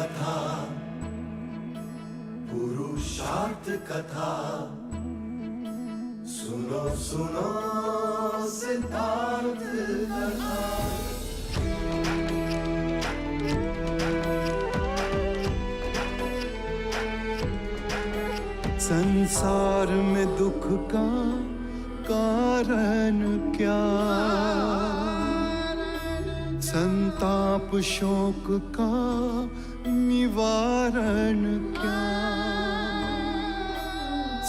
कथा, पुरुषार्थ कथा, सुनो सुनो सिद्धार्थ कथा। संसार में दुख का कारण क्या, संताप शोक का निवारण क्या।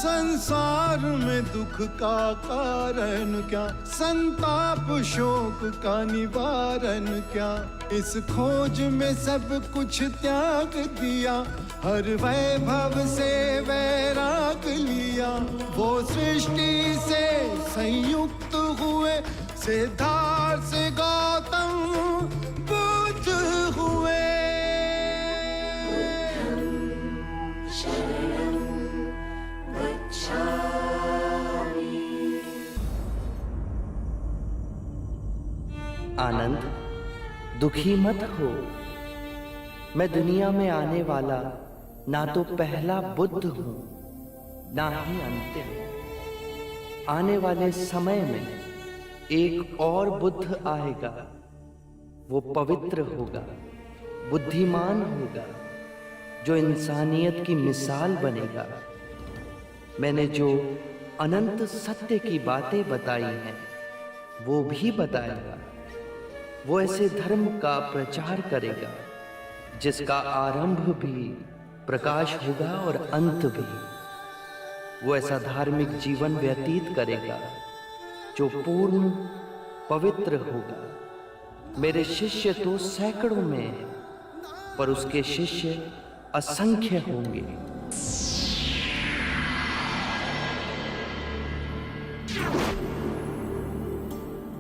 संसार में दुख का कारण क्या, संताप शोक का निवारण क्या। इस खोज में सब कुछ त्याग दिया, हर वैभव से वैराग लिया। वो सृष्टि से संयुक्त हुए, सिद्धार्थ से गौतम बुद्ध हुए। आनंद, दुखी मत हो। मैं दुनिया में आने वाला ना तो पहला बुद्ध हूं, ना ही अंतिम। आने वाले समय में एक और बुद्ध आएगा। वो पवित्र होगा, बुद्धिमान होगा, जो इंसानियत की मिसाल बनेगा। मैंने जो अनंत सत्य की बातें बताई हैं, वो भी बताएगा। वो ऐसे धर्म का प्रचार करेगा जिसका आरंभ भी प्रकाश होगा और अंत भी। वो ऐसा धार्मिक जीवन व्यतीत करेगा जो पूर्ण पवित्र होगा। मेरे शिष्य तो सैकड़ों में हैं, पर उसके शिष्य असंख्य होंगे।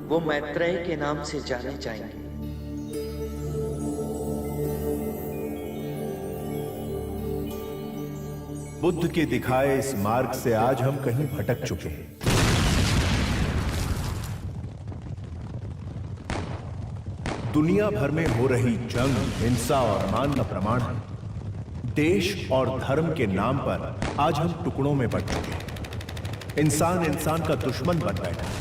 वो मैत्रेय के नाम से जाने जाएंगे। बुद्ध के दिखाए इस मार्ग से आज हम कहीं भटक चुके हैं। दुनिया भर में हो रही जंग, हिंसा और मान का प्रमाण है। देश और धर्म के नाम पर आज हम टुकड़ों में बंट चुके हैं। इंसान इंसान का दुश्मन बन बैठा है।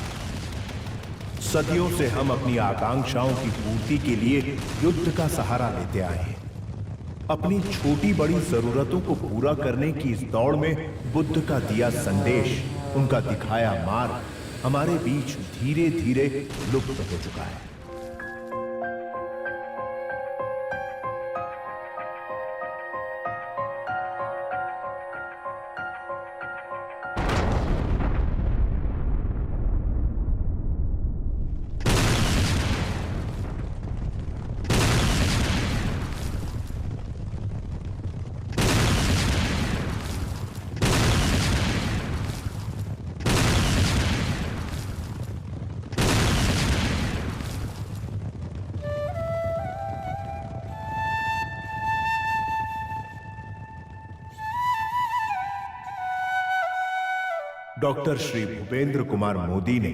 सदियों से हम अपनी आकांक्षाओं की पूर्ति के लिए युद्ध का सहारा लेते आए हैं। अपनी छोटी बड़ी जरूरतों को पूरा करने की इस दौड़ में बुद्ध का दिया संदेश, उनका दिखाया मार्ग हमारे बीच धीरे धीरे लुप्त हो चुका है। डॉक्टर श्री भूपेंद्र कुमार मोदी ने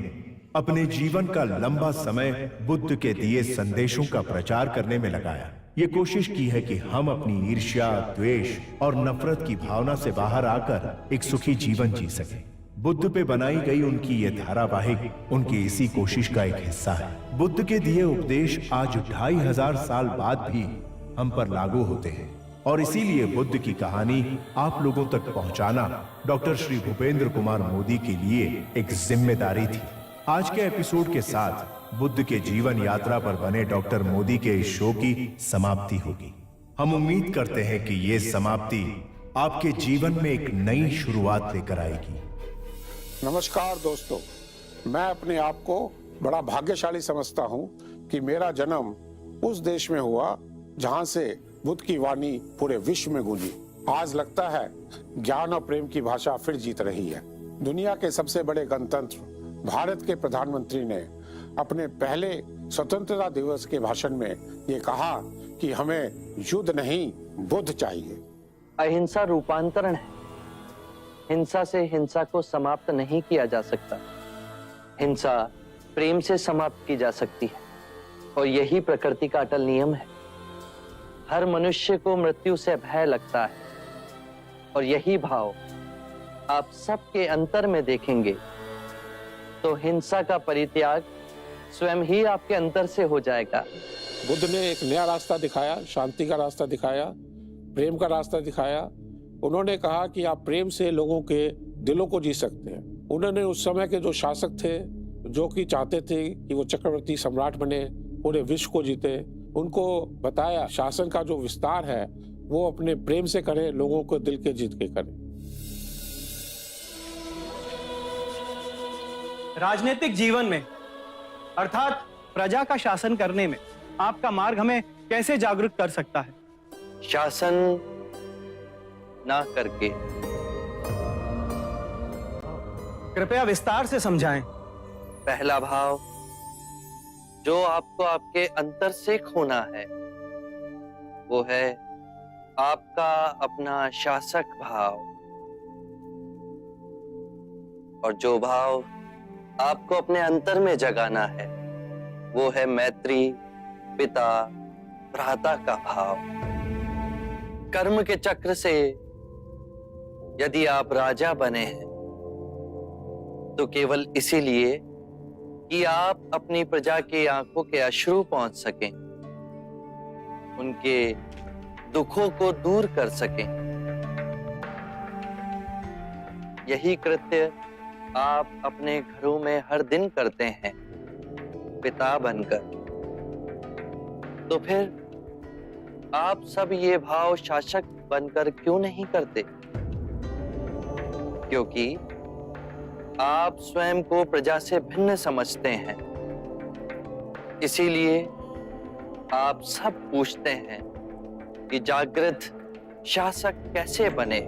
अपने जीवन का लंबा समय बुद्ध के दिए संदेशों का प्रचार करने में लगाया। ये कोशिश की है कि हम अपनी ईर्ष्या, द्वेष और नफरत की भावना से बाहर आकर एक सुखी जीवन जी सकें। बुद्ध पे बनाई गई उनकी ये धारावाहिक उनकी इसी कोशिश का एक हिस्सा है। बुद्ध के दिए उपदेश आज 2500 साल बाद भी हम पर लागू होते हैं और इसीलिए बुद्ध की कहानी आप लोगों तक पहुंचाना डॉक्टर श्री भूपेंद्र कुमार मोदी के लिए एक जिम्मेदारी थी। आज के एपिसोड के साथ बुद्ध के जीवन यात्रा पर बने डॉक्टर मोदी के इस शो की समाप्ति होगी। हम उम्मीद करते हैं कि ये समाप्ति आपके जीवन में एक नई शुरुआत लेकर आएगी। नमस्कार दोस्तों, मैं अपने आप को बड़ा भाग्यशाली समझता हूं कि मेरा जन्म उस देश में हुआ जहां से बुद्ध की वाणी पूरे विश्व में गूंजी। आज लगता है ज्ञान और प्रेम की भाषा फिर जीत रही है। दुनिया के सबसे बड़े गणतंत्र भारत के प्रधानमंत्री ने अपने पहले स्वतंत्रता दिवस के भाषण में ये कहा कि हमें युद्ध नहीं बुद्ध चाहिए। अहिंसा रूपांतरण है। हिंसा से हिंसा को समाप्त नहीं किया जा सकता। हिंसा प्रेम से समाप्त की जा सकती है और यही प्रकृति का अटल नियम है। हर मनुष्य को मृत्यु से भय लगता है और यही भाव आप सबके अंतर में देखेंगे तो हिंसा का परित्याग स्वयं ही आपके अंतर से हो जाएगा। बुद्ध ने एक नया रास्ता दिखाया, शांति का रास्ता दिखाया, प्रेम का रास्ता दिखाया। उन्होंने कहा कि आप प्रेम से लोगों के दिलों को जीत सकते हैं। उन्होंने उस समय के जो शासक थे, जो कि चाहते थे कि वो चक्रवर्ती सम्राट बने, पूरे विश्व को जीते, उनको बताया शासन का जो विस्तार है वो अपने प्रेम से करें, लोगों को दिल के जीत के करें। राजनीतिक जीवन में अर्थात प्रजा का शासन करने में आपका मार्ग हमें कैसे जागरूक कर सकता है? शासन ना करके। कृपया विस्तार से समझाएं। पहला भाव जो आपको आपके अंतर से खोना है वो है आपका अपना शासक भाव, और जो भाव आपको अपने अंतर में जगाना है वो है मैत्री, पिता, भ्राता का भाव। कर्म के चक्र से यदि आप राजा बने हैं तो केवल इसीलिए कि आप अपनी प्रजा की आंखों के अश्रु पहुंच सकें, उनके दुखों को दूर कर सकें। यही कृत्य आप अपने घरों में हर दिन करते हैं पिता बनकर। तो फिर आप सब ये भाव शासक बनकर क्यों नहीं करते? क्योंकि आप स्वयं को प्रजा से भिन्न समझते हैं, इसीलिए आप सब पूछते हैं कि जागृत शासक कैसे बने।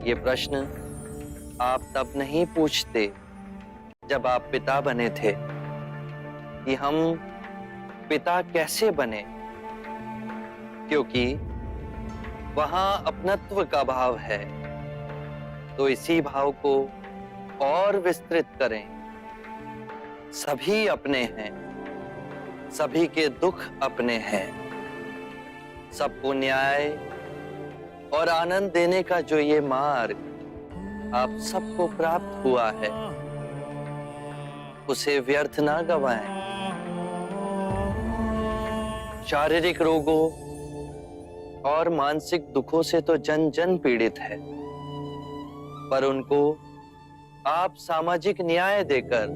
ये प्रश्न आप तब नहीं पूछते जब आप पिता बने थे कि हम पिता कैसे बने, क्योंकि वहां अपनत्व का भाव है। तो इसी भाव को और विस्तृत करें। सभी अपने हैं, सभी के दुख अपने हैं। सबको न्याय और आनंद देने का जो ये मार्ग आप सबको प्राप्त हुआ है उसे व्यर्थ ना गवाएं। शारीरिक रोगों और मानसिक दुखों से तो जन जन पीड़ित है, पर उनको आप सामाजिक न्याय देकर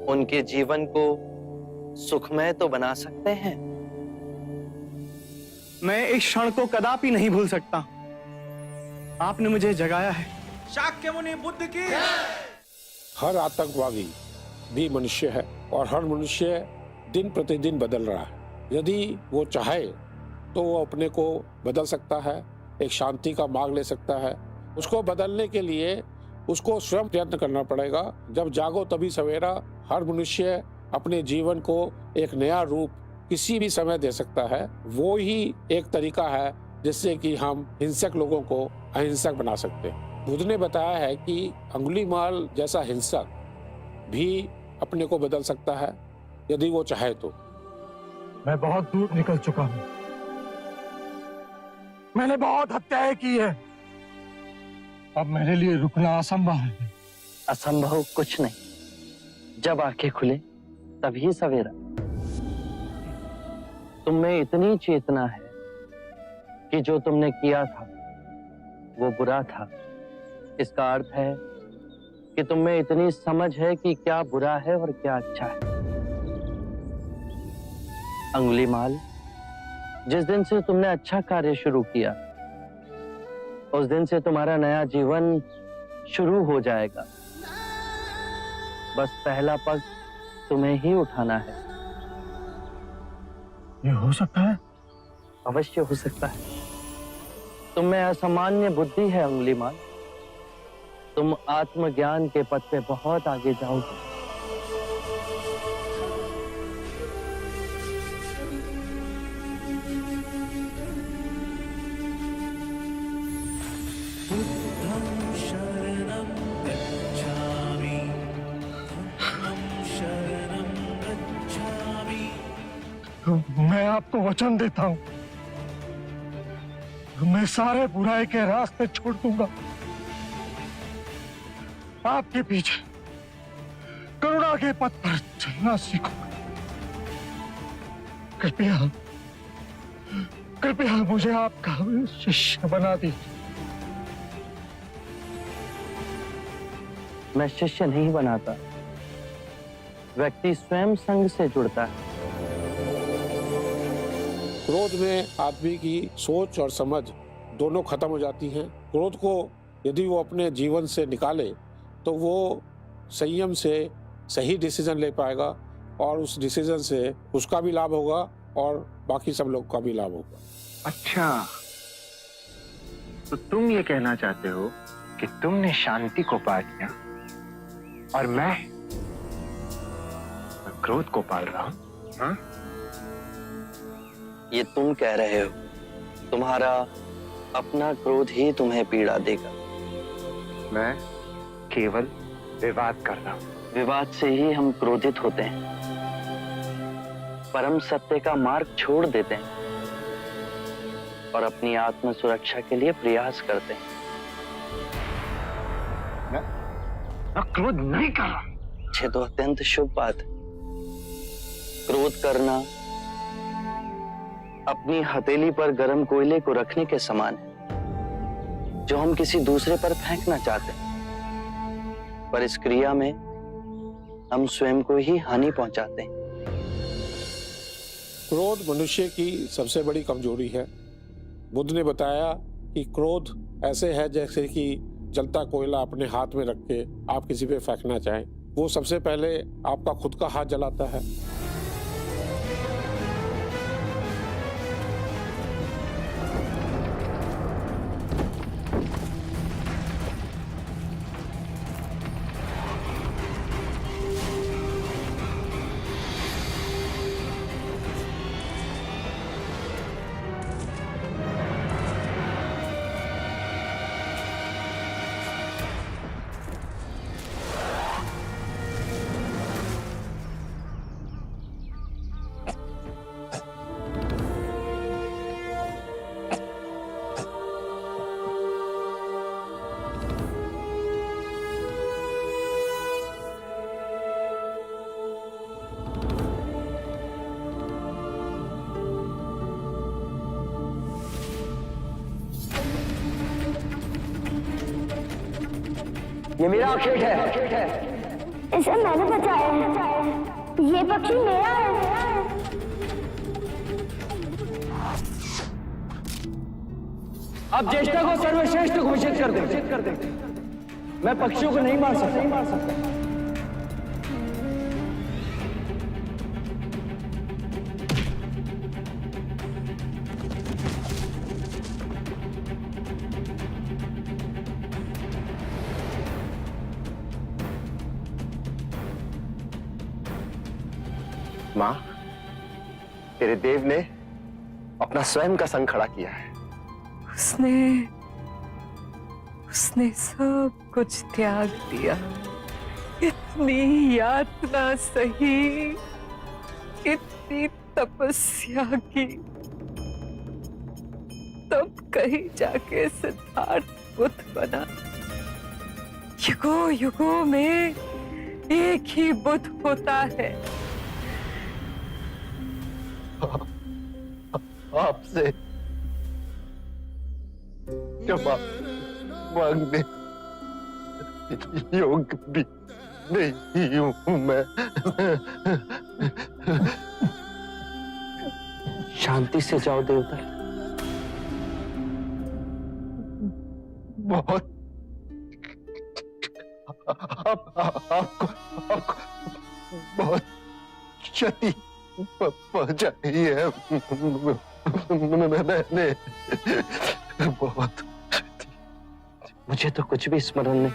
उनके जीवन को सुखमय तो बना सकते हैं। मैं इस क्षण को कदापि नहीं भूल सकता। आपने मुझे जगाया है। शाक्य मुनि बुद्ध की। हर आतंकवादी भी मनुष्य है और हर मनुष्य दिन प्रतिदिन बदल रहा है। यदि वो चाहे तो वो अपने को बदल सकता है, एक शांति का मार्ग ले सकता है। उसको बदलने के लिए उसको स्वयं प्रयत्न करना पड़ेगा। जब जागो तभी सवेरा। हर मनुष्य अपने जीवन को एक नया रूप किसी भी समय दे सकता है। वो ही एक तरीका है जिससे कि हम हिंसक लोगों को अहिंसक बना सकते हैं। बुद्ध ने बताया है कि अंगुलीमाल जैसा हिंसक भी अपने को बदल सकता है यदि वो चाहे तो। मैं बहुत दूर निकल चुका हूं। मैंने बहुत हत्याएं की है। अब मेरे लिए रुकना असंभव है। असंभव कुछ नहीं। जब आंखें खुले तभी सवेरा। तुम में इतनी चेतना है कि जो तुमने किया था वो बुरा था। इसका अर्थ है कि तुम में इतनी समझ है कि क्या बुरा है और क्या अच्छा है। अंगुलीमाल, जिस दिन से तुमने अच्छा कार्य शुरू किया उस दिन से तुम्हारा नया जीवन शुरू हो जाएगा। बस पहला पग तुम्हें ही उठाना है। ये हो सकता है? अवश्य हो सकता है। तुम में असामान्य बुद्धि है अंगुलीमाल। तुम आत्मज्ञान के पथ पे बहुत आगे जाओगे। मैं आपको वचन देता हूं, मैं सारे बुराई के रास्ते छोड़ दूंगा, आपके पीछे करुणा के पथ पर चलना सीखूंगा। कृपया कृपया मुझे आपका शिष्य बना दीजिए। मैं शिष्य नहीं बनाता, व्यक्ति स्वयं संग से जुड़ता है। क्रोध में आदमी की सोच और समझ दोनों खत्म हो जाती हैं। क्रोध को यदि वो अपने जीवन से निकाले तो वो संयम से सही डिसीजन ले पाएगा और उस डिसीजन से उसका भी लाभ होगा और बाकी सब लोग का भी लाभ होगा। अच्छा, तो तुम ये कहना चाहते हो कि तुमने शांति को पा लिया और मैं क्रोध को पाल रहा हूं? हाँ? ये तुम कह रहे हो, तुम्हारा अपना क्रोध ही तुम्हें पीड़ा देगा। मैं केवल विवाद कर रहा हूं। विवाद से ही हम क्रोधित होते हैं, परम सत्य का मार्ग छोड़ देते हैं और अपनी आत्म सुरक्षा के लिए प्रयास करते हैं। मैं क्रोध नहीं कर रहा। ये तो अत्यंत शुभ बात है। क्रोध करना अपनी हथेली पर गर्म कोयले को रखने के समान है, जो हम किसी दूसरे पर फेंकना चाहते हैं, पर इस क्रिया में हम स्वयं को ही हानि पहुंचाते हैं। क्रोध मनुष्य की सबसे बड़ी कमजोरी है। बुद्ध ने बताया कि क्रोध ऐसे है जैसे कि जलता कोयला अपने हाथ में रख के आप किसी पे फेंकना चाहें, वो सबसे पहले आपका खुद का हाथ जलाता है। ये मेरा अक्षेट है। इसे मैंने बचाया है। ये पक्षी मेरा है। अब ज्येष्ठा को सर्वश्रेष्ठ घोषित कर दे। मैं पक्षियों को नहीं मार सकता। मां, तेरे देव ने अपना स्वयं का संग खड़ा किया है। उसने सब कुछ त्याग दिया। इतनी यातना सही, इतनी तपस्या की, तब कहीं जाके सिद्धार्थ बुद्ध बना। युगों युगों में एक ही बुद्ध होता है। आपसे क्षमा मांगने योग्य भी नहीं हूं मैं। शांति से जाओ देवता। बहुत आपको बहुत क्षति पहुंचाई है मैंने, बहुत। मुझे तो कुछ भी स्मरण नहीं।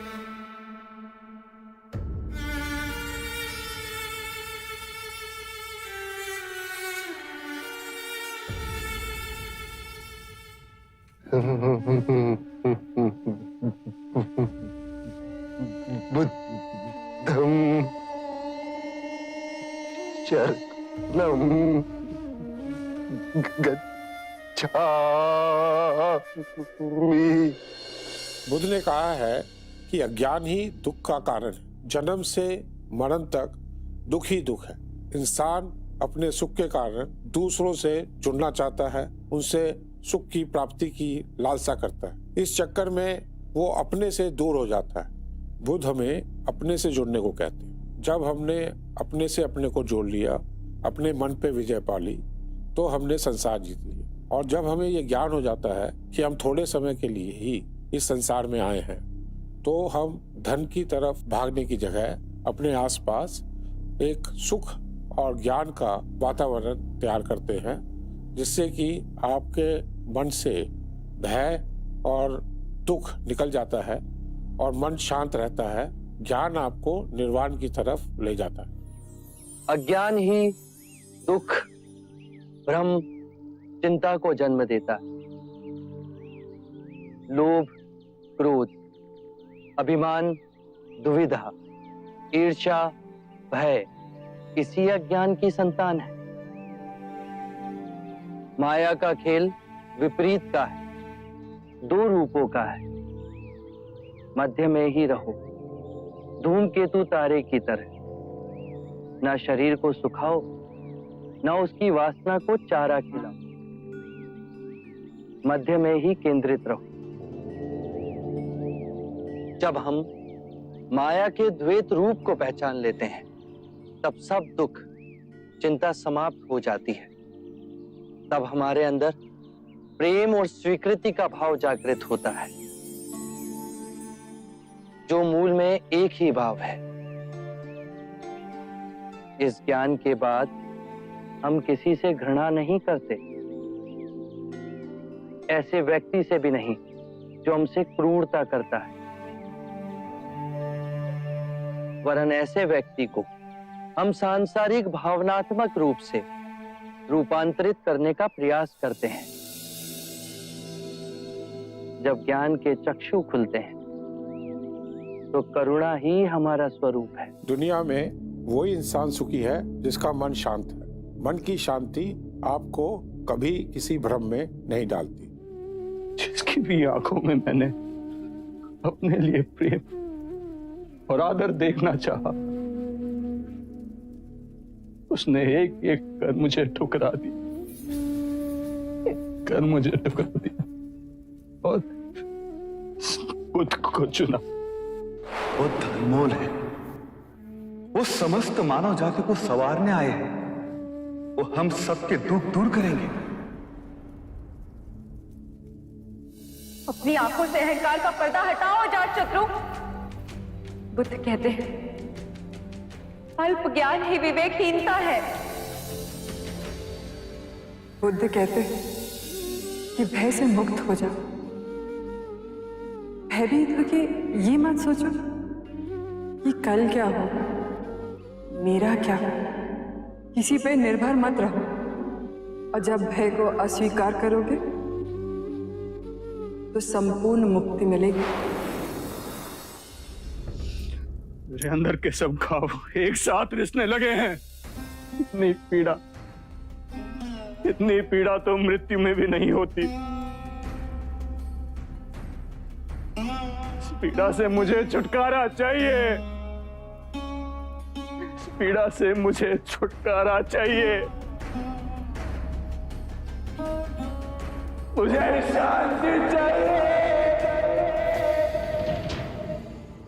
बुद्धं शरणं बुद्ध ने कहा है कि अज्ञान ही दुख का कारण है। जन्म से मरण तक दुख ही दुख है। इंसान अपने सुख के कारण दूसरों से जुड़ना चाहता है, उनसे सुख की प्राप्ति की लालसा करता है। इस चक्कर में वो अपने से दूर हो जाता है। बुद्ध हमें अपने से जुड़ने को कहते हैं। जब हमने अपने से अपने को जोड़ लिया, अपने मन पे विजय पा ली, तो हमने संसार जीत लिया। और जब हमें ये ज्ञान हो जाता है कि हम थोड़े समय के लिए ही इस संसार में आए हैं, तो हम धन की तरफ भागने की जगह अपने आसपास एक सुख और ज्ञान का वातावरण तैयार करते हैं, जिससे कि आपके मन से भय और दुख निकल जाता है और मन शांत रहता है। ज्ञान आपको निर्वाण की तरफ ले जाता है। अज्ञान ही दुख, भ्रम, चिंता को जन्म देता है। लोभ, क्रोध, अभिमान, दुविधा, ईर्ष्या, भय इसी अज्ञान की संतान है। माया का खेल विपरीत का है, दो रूपों का है। मध्य में ही रहो, धूमकेतु तारे की तरह। ना शरीर को सुखाओ, ना उसकी वासना को चारा खिलाओ। मध्य में ही केंद्रित रहो। जब हम माया के द्वैत रूप को पहचान लेते हैं, तब सब दुख, चिंता समाप्त हो जाती है। तब हमारे अंदर प्रेम और स्वीकृति का भाव जागृत होता है, जो मूल में एक ही भाव है। इस ज्ञान के बाद हम किसी से घृणा नहीं करते, ऐसे व्यक्ति से भी नहीं जो हमसे क्रूरता करता है, वरन ऐसे व्यक्ति को हम सांसारिक भावनात्मक रूप से रूपांतरित करने का प्रयास करते हैं। जब ज्ञान के चक्षु खुलते हैं, तो करुणा ही हमारा स्वरूप है। दुनिया में वही इंसान सुखी है जिसका मन शांत है। मन की शांति आपको कभी किसी भ्रम में नहीं डालती। जिसकी भी आंखों में मैंने अपने लिए प्रेम और आदर देखना चाहा, उसने एक एक कर मुझे ठुकरा दी, और बुद्ध को चुना। बुद्ध अनमोल है। वो समस्त मानव जाति को संवारने आए हैं। वो हम सबके दुख दूर करेंगे। अपनी आंखों से अहंकार का पर्दा हटाओ जात शत्रु। बुद्ध कहते हैं, अल्प ज्ञान ही विवेकहीनता है। बुद्ध कहते हैं कि भय से मुक्त हो जाओ। भयभीत होके ये मत सोचो कि कल क्या होगा, मेरा क्या होगा। किसी पे निर्भर मत रहो, और जब भय को अस्वीकार करोगे तो संपूर्ण मुक्ति मिलेगी। मेरे अंदर के सब घाव एक साथ रिसने लगे हैं। इतनी पीड़ा तो मृत्यु में भी नहीं होती। इस पीड़ा से मुझे छुटकारा चाहिए। इस पीड़ा से मुझे छुटकारा चाहिए। मुझे शांति चाहिए।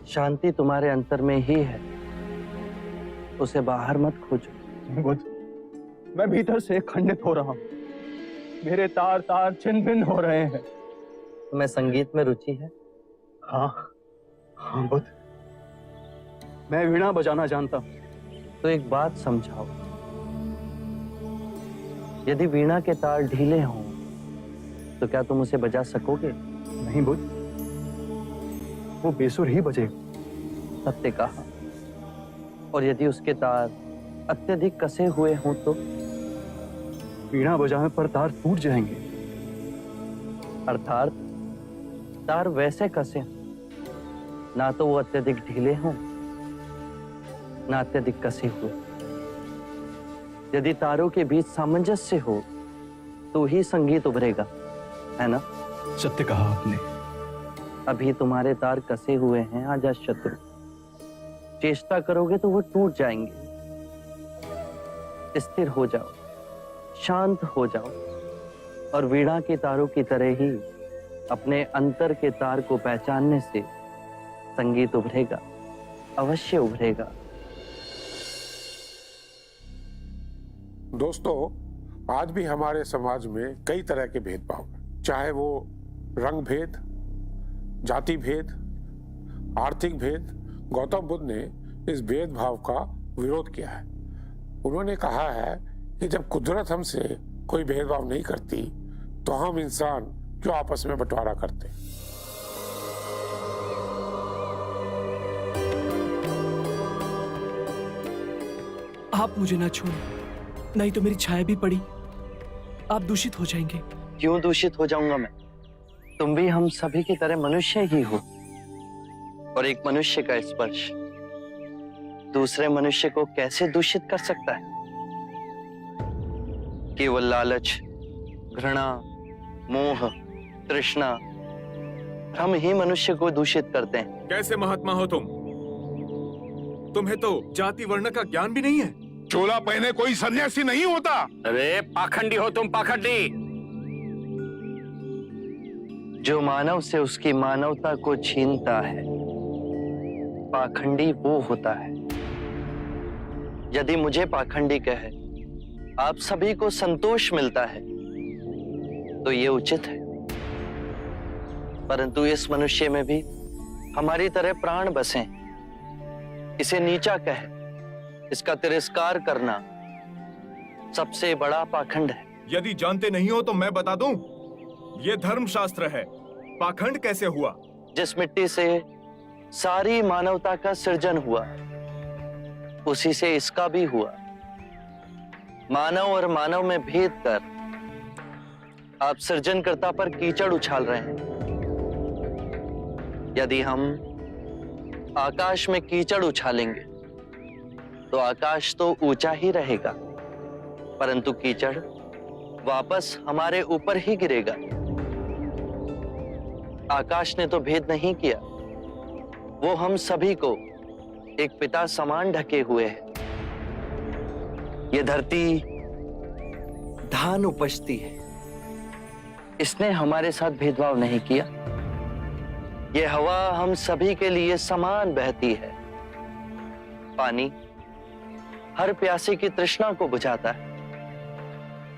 शांति तुम्हारे अंतर में ही है, उसे बाहर मत खोजो। बुद्ध, मैं भीतर से खंडित हो रहा हूं। मेरे तार तार छिन्न भिन्न हो रहे हैं। तुम्हें संगीत में रुचि है? हाँ बुद्ध, मैं वीणा बजाना जानता हूं। तो एक बात समझाओ, यदि वीणा के तार ढीले हों तो क्या तुम उसे बजा सकोगे? नहीं बुद्ध, वो बेसुर ही बजेगा। सत्य कहा। और यदि उसके तार अत्यधिक कसे हुए हों तो? वीणा बजाने पर तार टूट जाएंगे। अर्थात तार वैसे कसे हों, ना तो वो अत्यधिक ढीले हों, ना अत्यधिक कसे हुए। यदि तारों के बीच सामंजस्य हो तो ही संगीत उभरेगा, है ना? सत्य कहा आपने। अभी तुम्हारे तार कसे हुए हैं अजात शत्रु, चेष्टा करोगे तो वो टूट जाएंगे। स्थिर हो जाओ, शांत हो जाओ और वीणा के तारों की तरह ही अपने अंतर के तार को पहचानने से संगीत उभरेगा, अवश्य उभरेगा। दोस्तों, आज भी हमारे समाज में कई तरह के भेदभाव हैं, चाहे वो रंग भेद, जाति भेद, आर्थिक भेद। गौतम बुद्ध ने इस भेदभाव का विरोध किया है। उन्होंने कहा है कि जब कुदरत हमसे कोई भेदभाव नहीं करती तो हम इंसान क्यों आपस में बंटवारा करते। आप मुझे ना छोड़ो, नहीं तो मेरी छाया भी पड़ी, आप दूषित हो जाएंगे। क्यों दूषित हो जाऊंगा मैं? तुम भी हम सभी की तरह मनुष्य ही हो, और एक मनुष्य का स्पर्श दूसरे मनुष्य को कैसे दूषित कर सकता है? केवल लालच, घृणा, मोह, तृष्णा, हम ही मनुष्य को दूषित करते हैं। कैसे महात्मा हो तुम? तुम्हें तो जाति वर्ण का ज्ञान भी नहीं है। चोला पहने कोई सन्यासी नहीं होता। अरे पाखंडी हो तुम, पाखंडी। जो मानव से उसकी मानवता को छीनता है, पाखंडी वो होता है। यदि मुझे पाखंडी कहे आप सभी को संतोष मिलता है तो ये उचित है, परंतु इस मनुष्य में भी हमारी तरह प्राण बसे। इसे नीचा कहे, इसका तिरस्कार करना सबसे बड़ा पाखंड है। यदि जानते नहीं हो तो मैं बता दूं, ये धर्मशास्त्र है। पाखंड कैसे हुआ? जिस मिट्टी से सारी मानवता का सृजन हुआ, उसी से इसका भी हुआ। मानव और मानव में भेद कर आप सृजनकर्ता पर कीचड़ उछाल रहे हैं। यदि हम आकाश में कीचड़ उछालेंगे तो आकाश तो ऊंचा ही रहेगा, परंतु कीचड़ वापस हमारे ऊपर ही गिरेगा। आकाश ने तो भेद नहीं किया, वो हम सभी को एक पिता समान ढके हुए है। ये धरती धान उपजती है, इसने हमारे साथ भेदभाव नहीं किया। ये हवा हम सभी के लिए समान बहती है। पानी हर प्यासे की तृष्णा को बुझाता है।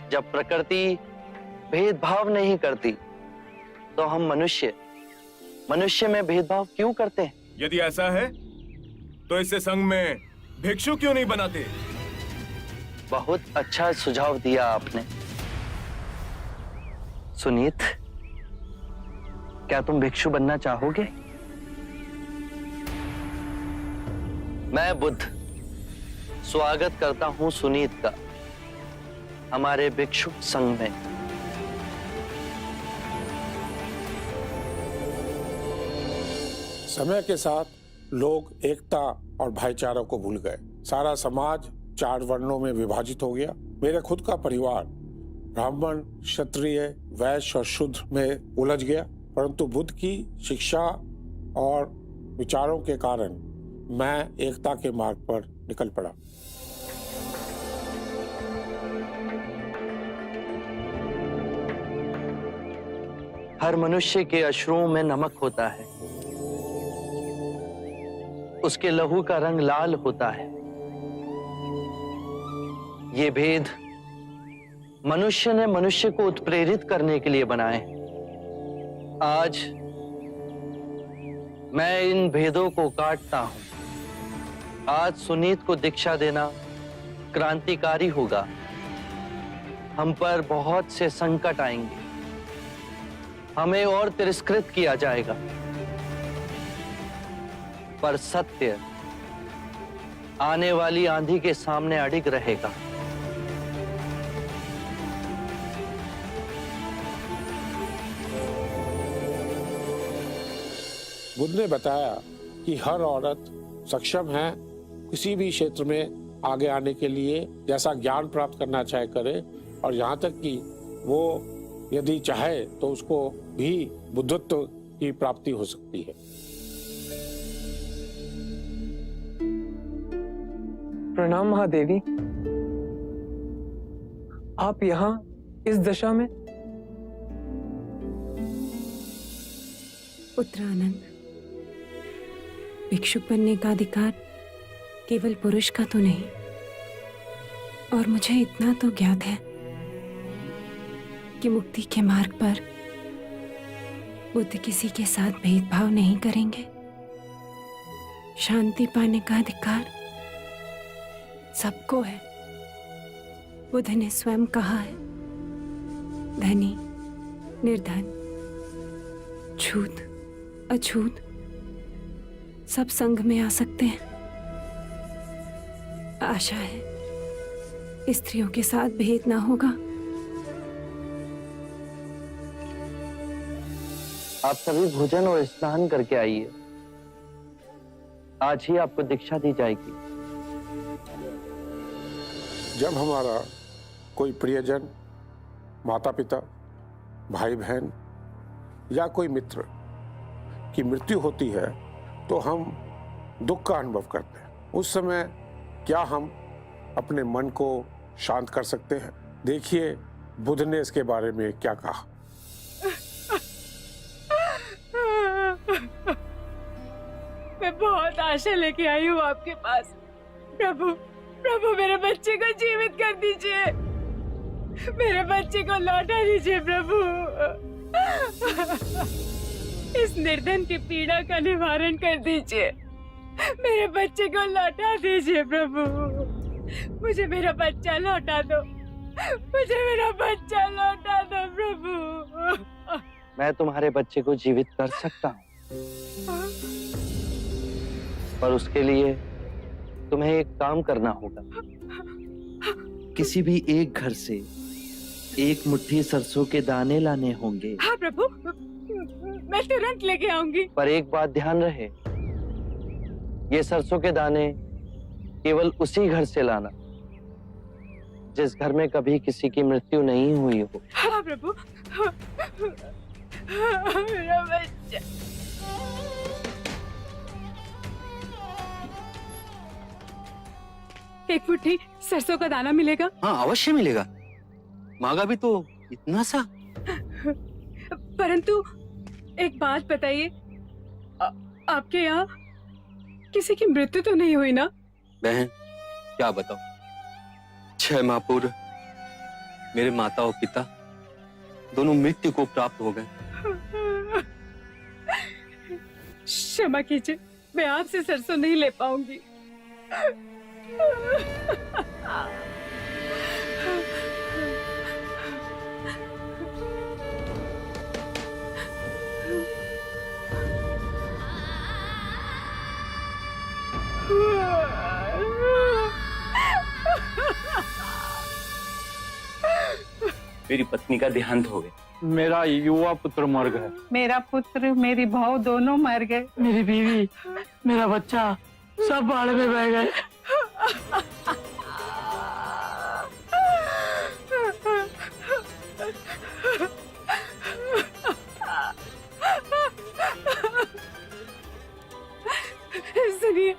जब प्रकृति भेदभाव नहीं करती तो हम मनुष्य में भेदभाव क्यों करते हैं? यदि ऐसा है तो इसे संघ में भिक्षु क्यों नहीं बनाते? बहुत अच्छा सुझाव दिया आपने। सुनीत, क्या तुम भिक्षु बनना चाहोगे? मैं बुद्ध स्वागत करता हूं सुनीत का हमारे भिक्षु संघ में। समय के साथ लोग एकता और भाईचारा को भूल गए। सारा समाज 4 वर्णों में विभाजित हो गया। मेरे खुद का परिवार ब्राह्मण, क्षत्रिय, वैश्य और शूद्र में उलझ गया, परंतु बुद्ध की शिक्षा और विचारों के कारण मैं एकता के मार्ग पर निकल पड़ा। हर मनुष्य के अश्रुओं में नमक होता है, उसके लहू का रंग लाल होता है। ये भेद मनुष्य ने मनुष्य को उत्प्रेरित करने के लिए बनाए। आज मैं इन भेदों को काटता हूं। आज सुनीत को दीक्षा देना क्रांतिकारी होगा। हम पर बहुत से संकट आएंगे, हमें और तिरस्कृत किया जाएगा, पर सत्य आने वाली आंधी के सामने अडिग रहेगा। बुद्ध ने बताया कि हर औरत सक्षम है किसी भी क्षेत्र में आगे आने के लिए, जैसा ज्ञान प्राप्त करना चाहे करे, और यहाँ तक कि वो यदि चाहे तो उसको भी बुद्धत्व की प्राप्ति हो सकती है। प्रणाम महादेवी। आप यहाँ इस दशा में? उत्तरानंद, भिक्षुक बनने का अधिकार केवल पुरुष का तो नहीं, और मुझे इतना तो ज्ञात है कि मुक्ति के मार्ग पर बुद्ध किसी के साथ भेदभाव नहीं करेंगे। शांति पाने का अधिकार सबको है। बुद्ध ने स्वयं कहा है, धनी, निर्धन, छूत, अछूत सब संघ में आ सकते हैं। आशा है स्त्रियों के साथ भेद ना होगा। आप सभी भोजन और स्नान करके आइए। आज ही आपको दीक्षा दी जाएगी। जब हमारा कोई प्रियजन, माता पिता, भाई बहन या कोई मित्र की मृत्यु होती है तो हम दुख का अनुभव करते हैं। उस समय क्या हम अपने मन को शांत कर सकते हैं? देखिए बुद्ध ने इसके बारे में क्या कहा। मैं बहुत आशा लेके आई हूँ आपके पास। प्रभु, प्रभु मेरे बच्चे को जीवित कर दीजिए, मेरे बच्चे को लौटा दीजिए प्रभु। इस निर्धन की पीड़ा का निवारण कर दीजिए, मेरे बच्चे को लौटा दीजिए प्रभु। मुझे मेरा बच्चा लौटा दो, मुझे मेरा बच्चा लौटा दो प्रभु। मैं तुम्हारे बच्चे को जीवित कर सकता हूँ, पर उसके लिए तुम्हें एक काम करना होगा। किसी भी एक घर से एक मुट्ठी सरसों के दाने लाने होंगे। हाँ प्रभु, मैं तुरंत लेके आऊंगी। पर एक बात ध्यान रहे, ये सरसों के दाने केवल उसी घर से लाना जिस घर में कभी किसी की मृत्यु नहीं हुई हो। हाँ प्रभु, मेरा बच्चा। एक मुट्ठी सरसों का दाना मिलेगा? हाँ अवश्य मिलेगा, मांगा भी तो इतना सा। परंतु एक बात बताइए, आपके यहाँ किसी की मृत्यु तो नहीं हुई ना? बहन क्या बताओ, 6 माह पूर्व मेरे माता और पिता दोनों मृत्यु को प्राप्त हो गए। क्षमा कीजिए, मैं आपसे सरसों नहीं ले पाऊंगी। मेरी पत्नी का देहांत हो गया। मेरा युवा पुत्र मर गया। मेरा पुत्र, मेरी बहू दोनों मर गए। मेरी बीवी, मेरा बच्चा सब बाढ़ में बह गए। सुनिए,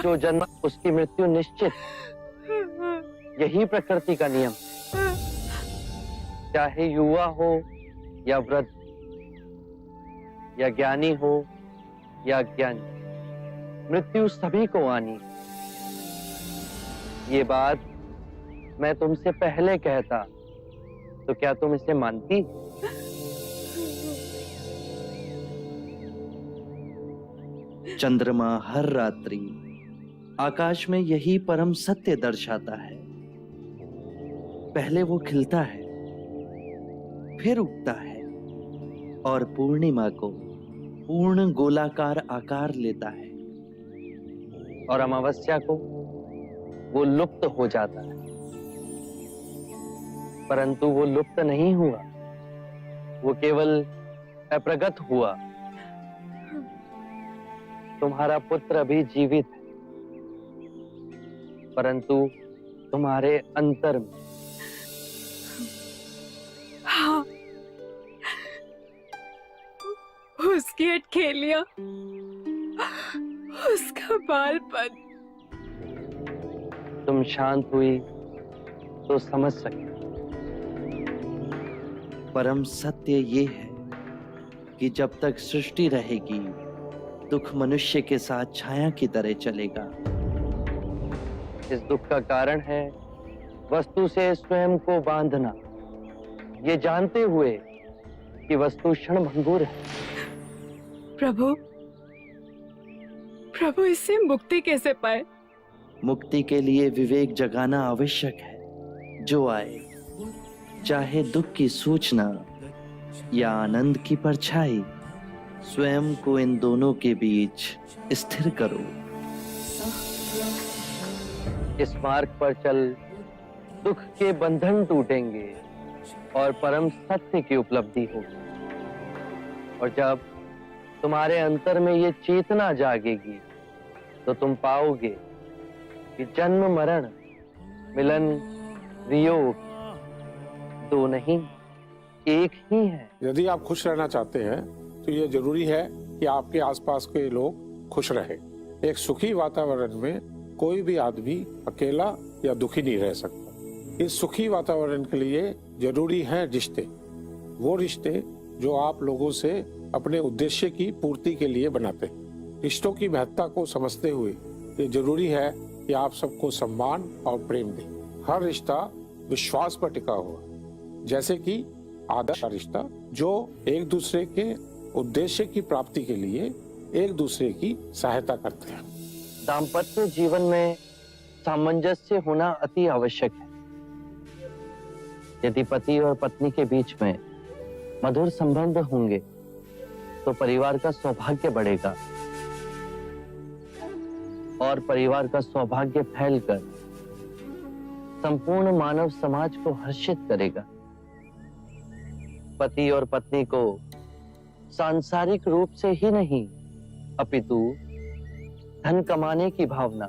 जो जन्म उसकी मृत्यु निश्चित। यही प्रकृति का नियम, चाहे युवा हो या वृद्ध, या ज्ञानी हो या अज्ञानी, मृत्यु सभी को आनी। ये बात मैं तुमसे पहले कहता तो क्या तुम इसे मानती? चंद्रमा हर रात्रि आकाश में यही परम सत्य दर्शाता है। पहले वो खिलता है, फिर उगता है और पूर्णिमा को पूर्ण गोलाकार आकार लेता है, और अमावस्या को वो लुप्त हो जाता है। परंतु वो लुप्त नहीं हुआ, वो केवल अप्रगट हुआ। तुम्हारा पुत्र अभी जीवित है, परंतु तुम्हारे अंतर में। हाँ, उसकी अटखेलियां, उसका बालपन। तुम शांत हुई तो समझ सके। परम सत्य ये है कि जब तक सृष्टि रहेगी, दुख मनुष्य के साथ छाया की तरह चलेगा। इस दुख का कारण है वस्तु से स्वयं को बांधना, ये जानते हुए कि वस्तु क्षणभंगुर है। प्रभु, प्रभु इससे मुक्ति कैसे पाए? मुक्ति के लिए विवेक जगाना आवश्यक है। जो आए, चाहे दुख की सूचना या आनंद की परछाई, स्वयं को इन दोनों के बीच स्थिर करो। इस मार्ग पर चल दुख के बंधन टूटेंगे और परम सत्य की उपलब्धि होगी। और जब तुम्हारे अंतर में ये चेतना जागेगी तो तुम पाओगे कि जन्म मरण, मिलन वियोग दो नहीं, एक ही है। यदि आप खुश रहना चाहते हैं तो ये जरूरी है कि आपके आसपास के लोग खुश रहे। एक सुखी वातावरण में कोई भी आदमी अकेला या दुखी नहीं रह सकता। इस सुखी वातावरण के लिए जरूरी है रिश्ते, वो रिश्ते जो आप लोगों से अपने उद्देश्य की पूर्ति के लिए बनाते हैं। रिश्तों की महत्ता को समझते हुए ये जरूरी है कि आप सबको सम्मान और प्रेम दें। हर रिश्ता विश्वास पर टिका हुआ, जैसे कि आदर्श रिश्ता जो एक दूसरे के उद्देश्य की प्राप्ति के लिए एक दूसरे की सहायता करते हैं। दाम्पत्य जीवन में सामंजस्य होना अति आवश्यक है। यदि पति और पत्नी के बीच में मधुर संबंध होंगे तो परिवार का सौभाग्य बढ़ेगा और परिवार का सौभाग्य फैलकर संपूर्ण मानव समाज को हर्षित करेगा। पति और पत्नी को सांसारिक रूप से ही नहीं, अपितु धन कमाने की भावना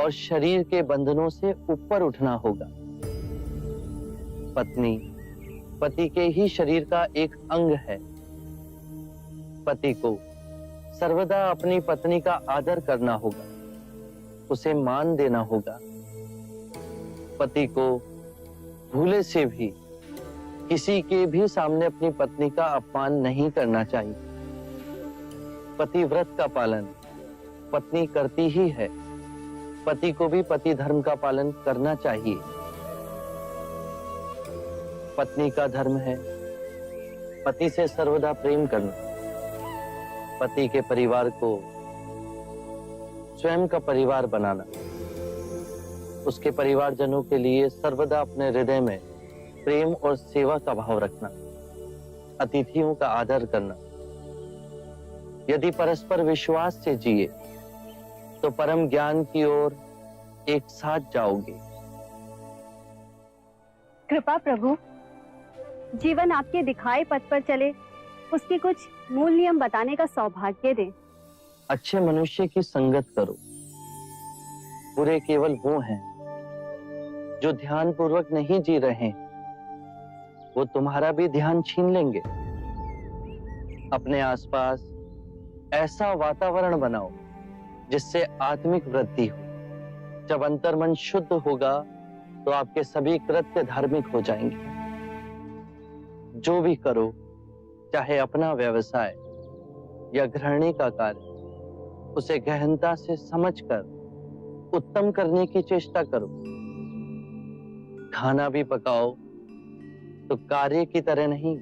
और शरीर के बंधनों से ऊपर उठना होगा। पत्नी पति के ही शरीर का एक अंग है। पति को सर्वदा अपनी पत्नी का आदर करना होगा, उसे मान देना होगा। पति को भूले से भी किसी के भी सामने अपनी पत्नी का अपमान नहीं करना चाहिए। पतिव्रत का पालन पत्नी करती ही है, पति को भी पति धर्म का पालन करना चाहिए। पत्नी का धर्म है पति से सर्वदा प्रेम करना, पति के परिवार को स्वयं का परिवार बनाना, उसके परिवारजनों के लिए सर्वदा अपने हृदय में प्रेम और सेवा का भाव रखना, अतिथियों का आदर करना। यदि परस्पर विश्वास से जिए तो परम ज्ञान की ओर एक साथ जाओगे। कृपा प्रभु, जीवन आपके दिखाए पथ पर चले, उसके कुछ मूल नियम बताने का सौभाग्य दें। अच्छे मनुष्य की संगत करो। बुरे केवल वो हैं जो ध्यान पूर्वक नहीं जी रहे, वो तुम्हारा भी ध्यान छीन लेंगे। अपने आसपास ऐसा वातावरण बनाओ जिससे आत्मिक वृद्धि हो। जब अंतर्मन शुद्ध होगा तो आपके सभी कृत्य धार्मिक हो जाएंगे। जो भी करो, चाहे अपना व्यवसाय या गृहिणी का कार्य, उसे गहनता से समझकर उत्तम करने की चेष्टा करो। खाना भी पकाओ तो कार्य की तरह नहीं,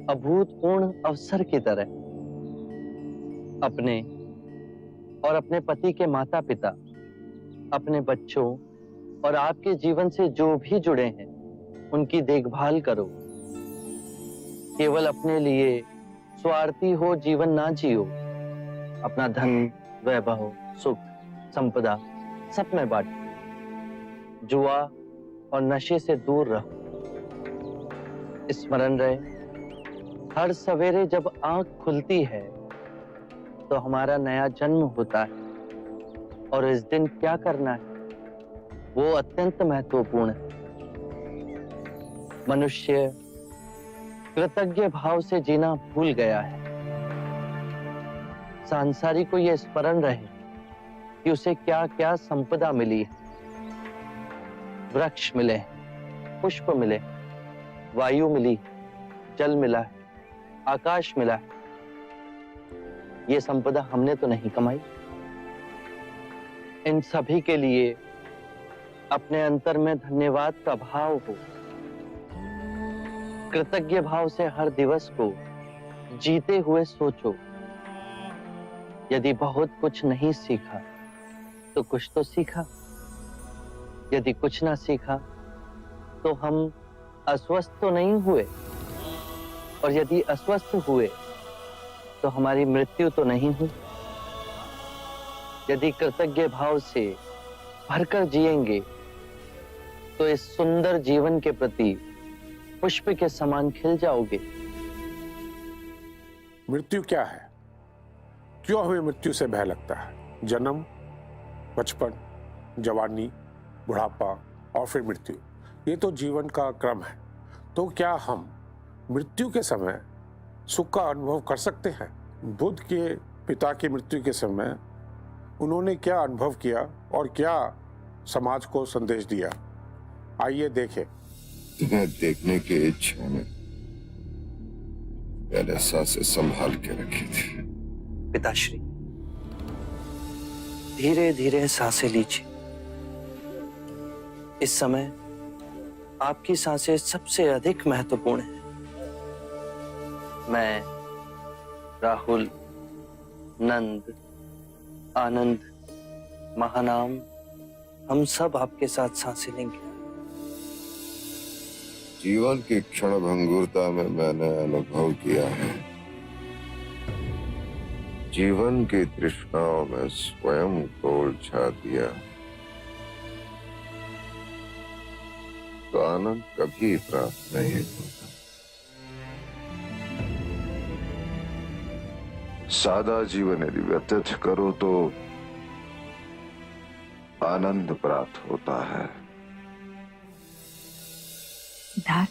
अभूतपूर्ण अवसर की तरह। अपने और अपने पति के माता पिता, अपने बच्चों और आपके जीवन से जो भी जुड़े हैं, उनकी देखभाल करो। केवल अपने लिए स्वार्थी हो जीवन ना जियो। अपना धन, वैभव, सुख, संपदा सब में बांटो। जुआ और नशे से दूर रहो। स्मरण रहे, हर सवेरे जब आंख खुलती है तो हमारा नया जन्म होता है, और इस दिन क्या करना है वो अत्यंत महत्वपूर्ण है। मनुष्य कृतज्ञ भाव से जीना भूल गया है। सांसारिक को यह स्मरण रहे कि उसे क्या क्या संपदा मिली है। वृक्ष मिले, पुष्प मिले, वायु मिली, जल मिला है, आकाश मिला है। ये संपदा हमने तो नहीं कमाई। इन सभी के लिए अपने अंतर में धन्यवाद का भाव हो। कृतज्ञ भाव से हर दिवस को जीते हुए सोचो। यदि बहुत कुछ नहीं सीखा तो कुछ तो सीखा। यदि कुछ ना सीखा तो हम अस्वस्थ तो नहीं हुए, और यदि अस्वस्थ हुए तो हमारी मृत्यु तो नहीं हुई। यदि कृतज्ञ भाव से भरकर जिएंगे तो इस सुंदर जीवन के प्रति पुष्प के समान खिल जाओगे। मृत्यु क्या है? क्यों हमें मृत्यु से भय लगता है? जन्म, बचपन, जवानी, बुढ़ापा और फिर मृत्यु, ये तो जीवन का क्रम है। तो क्या हम मृत्यु के समय सुख का अनुभव कर सकते हैं? बुद्ध के पिता की मृत्यु के समय उन्होंने क्या अनुभव किया और क्या समाज को संदेश दिया? आइए देखें। तुम्हें देखने की इच्छा में मैंने सांसें संभाल के रखी थी। पिताश्री, धीरे धीरे सांसें लीजिए। इस समय आपकी सांसें सबसे अधिक महत्वपूर्ण हैं। मैं, राहुल, नंद, आनंद, महानाम, हम सब आपके साथ सांसें लेंगे। जीवन की क्षण भंगुरता में मैंने अनुभव किया है, जीवन की तृष्णाओं में स्वयं को उलझा दिया तो आनंद कभी प्राप्त नहीं होता। सादा जीवन यदि व्यतीत करो तो आनंद प्राप्त होता है। सिद्धार्थ,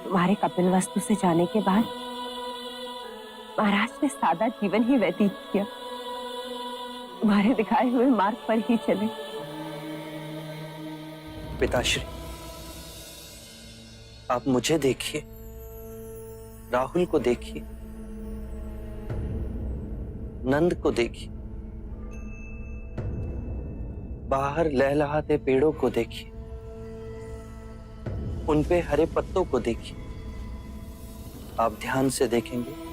तुम्हारे कपिल वस्तु से जाने के बाद महाराज ने सादा जीवन ही व्यतीत किया। तुम्हारे दिखाए हुए मार्ग पर ही चले। पिताश्री, आप मुझे देखिए, राहुल को देखिए, नंद को देखिए, बाहर लहलहाते पेड़ों को देखिए, उन पे हरे पत्तों को देखिए। आप ध्यान से देखेंगे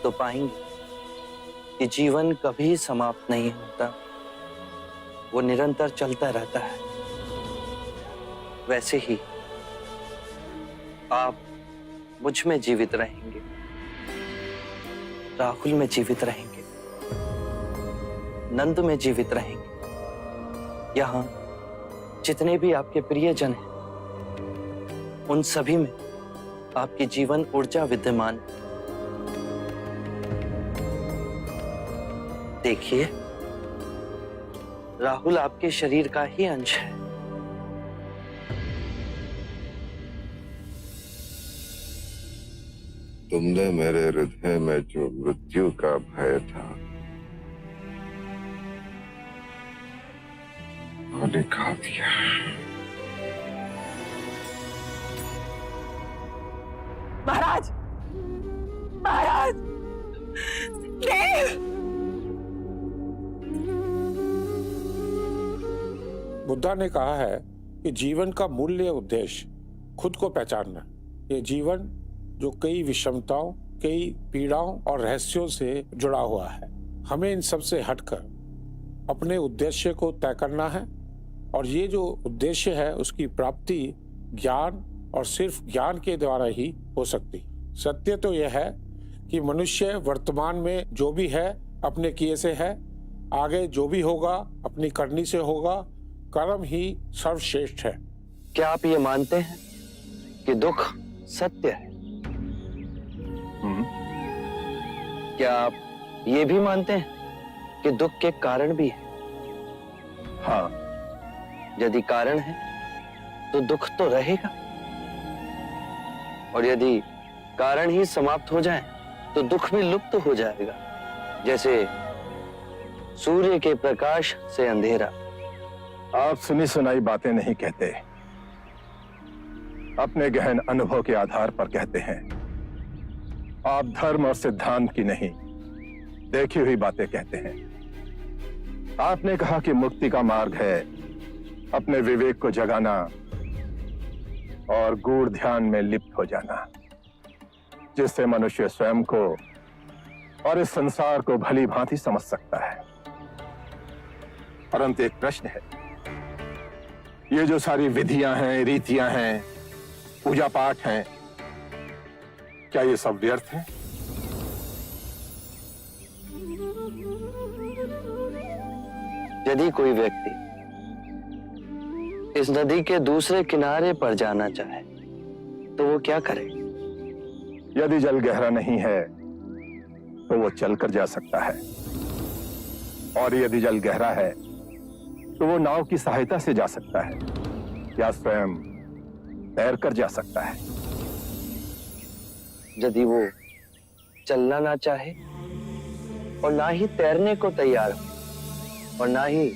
तो पाएंगे कि जीवन कभी समाप्त नहीं होता, वो निरंतर चलता रहता है। वैसे ही आप मुझ में जीवित रहेंगे, राहुल में जीवित रहेंगे, नंद में जीवित रहेंगे। यहाँ जितने भी आपके प्रियजन हैं, उन सभी में आपकी जीवन ऊर्जा विद्यमान है। देखिए, राहुल आपके शरीर का ही अंश है। तुमने मेरे हृदय में जो मृत्यु का भय था दिखा दिया। महाराज, महाराज, देव! बुद्धा ने कहा है कि जीवन का मूल्य उद्देश्य खुद को पहचानना। ये जीवन जो कई विषमताओं, कई पीड़ाओं और रहस्यों से जुड़ा हुआ है, हमें इन सब से हटकर अपने उद्देश्य को तय करना है। और ये जो उद्देश्य है उसकी प्राप्ति ज्ञान और सिर्फ ज्ञान के द्वारा ही हो सकती। सत्य तो यह है कि मनुष्य वर्तमान में जो भी है अपने किए से है, आगे जो भी होगा अपनी करनी से होगा। कर्म ही सर्वश्रेष्ठ है। क्या आप ये मानते हैं कि दुख सत्य है? क्या आप ये भी मानते हैं कि दुख के कारण भी है? हाँ। यदि कारण है तो दुख तो रहेगा, और यदि कारण ही समाप्त हो जाए तो दुख भी लुप्त हो जाएगा। जैसे सूर्य के प्रकाश से अंधेरा। आप सुनी सुनाई बातें नहीं कहते, अपने गहन अनुभव के आधार पर कहते हैं। आप धर्म और सिद्धांत की नहीं, देखी हुई बातें कहते हैं। आपने कहा कि मुक्ति का मार्ग है अपने विवेक को जगाना और गूढ़ ध्यान में लिप्त हो जाना, जिससे मनुष्य स्वयं को और इस संसार को भली भांति समझ सकता है। परंतु एक प्रश्न है, ये जो सारी विधियां हैं, रीतियां हैं, पूजा पाठ हैं, क्या ये सब व्यर्थ है? यदि कोई व्यक्ति इस नदी के दूसरे किनारे पर जाना चाहे तो वो क्या करे? यदि जल गहरा नहीं है तो वो चलकर जा सकता है, और यदि जल गहरा है तो वो नाव की सहायता से जा सकता है या स्वयं तैरकर जा सकता है। यदि वो चलना ना चाहे और ना ही तैरने को तैयार हो और ना ही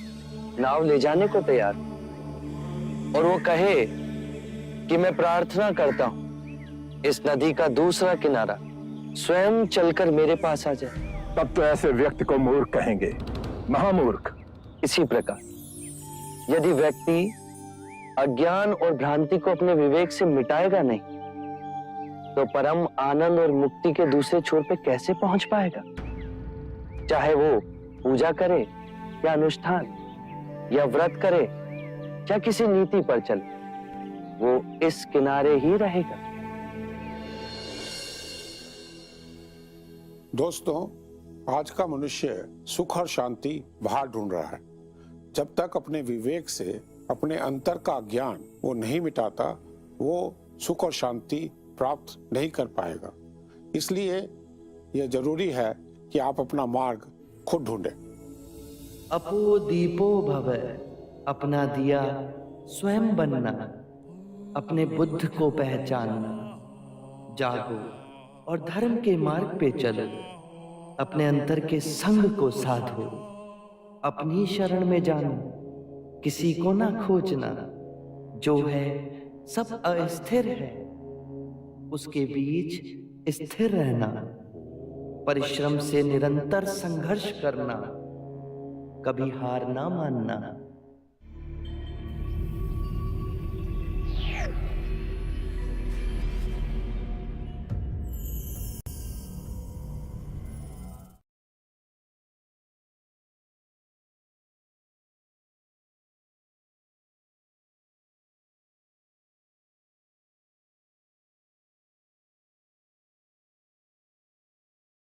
नाव ले जाने को तैयार हो, और वो कहे कि मैं प्रार्थना करता हूं इस नदी का दूसरा किनारा स्वयं चलकर मेरे पास आ जाए, तब तो ऐसे व्यक्ति को मूर्ख कहेंगे, महामूर्ख। इसी प्रकार यदि व्यक्ति अज्ञान और भ्रांति को अपने विवेक से मिटाएगा नहीं तो परम आनंद और मुक्ति के दूसरे छोर पे कैसे पहुंच पाएगा? चाहे वो पूजा करे या अनुष्ठान या व्रत करे या किसी नीति पर चले, वो इस किनारे ही रहेगा। दोस्तों, आज का मनुष्य सुख और शांति बाहर ढूंढ रहा है। जब तक अपने विवेक से अपने अंतर का ज्ञान वो नहीं मिटाता, वो सुख और शांति प्राप्त नहीं कर पाएगा। इसलिए यह जरूरी है कि आप अपना मार्ग खुद ढूंढें। अपो दीपो भव, अपना दिया स्वयं बनना, अपने बुद्ध को पहचानना। जागो और धर्म के मार्ग पे चलो, अपने अंतर के संग को साधो। अपनी शरण में जानो, किसी को ना खोजना। जो है सब अस्थिर है, उसके बीच स्थिर रहना। परिश्रम से निरंतर संघर्ष करना, कभी हार ना मानना।